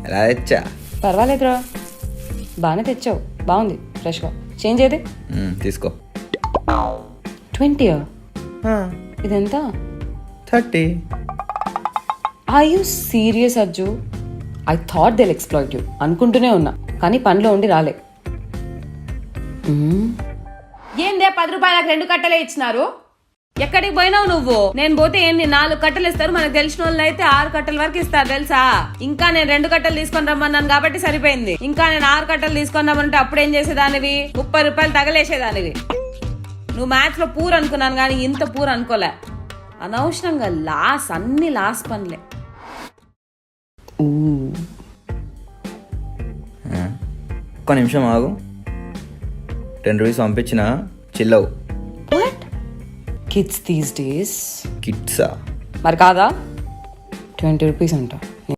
ఎలా తెచ్చా? పర్వాలేదురా, బాగానే తెచ్చావు. బాగుంది, ఫ్రెష్గా. చేంజ్ ఏది? తీసుకో. 20. ఇదెంత? 30. Are you serious Ajju? I thought they'll exploit you అనుకుంటూనే ఉన్నా, కానీ పనిలో ఉండి రాలే. ఏందే 10 రూపాయలకు 2 కట్టలే ఇచ్చినారు? ఎక్కడికి పోయినావు నువ్వు? నేను పోతే ఏంది 4 కట్టలు ఇస్తారు, మనకు తెలిసిన వాళ్ళు అయితే 6 కట్టల వరకు ఇస్తారు తెలుసా. ఇంకా నేను 2 కట్టలు తీసుకొని రమ్మన్నాను కాబట్టి సరిపోయింది. ఇంకా నేను 6 కట్టలు తీసుకొని రమ్మంటే అప్పుడు ఏం చేసేదానివి? 30 రూపాయలు తగలేసేదానివి. నువ్వు మ్యాథ్స్ లో పూర్ అనుకున్నాను కానీ ఇంత పూర్ అనుకోలే. అనవసరంగా అన్ని లాస్ పనులే. ఒక్క నిమిషం ఆగు. 10 రూపీస్ పంపించిన చిల్లవు. Kids these days. కిడ్సా? మరి కాదా? 20 రూపీస్ అంట.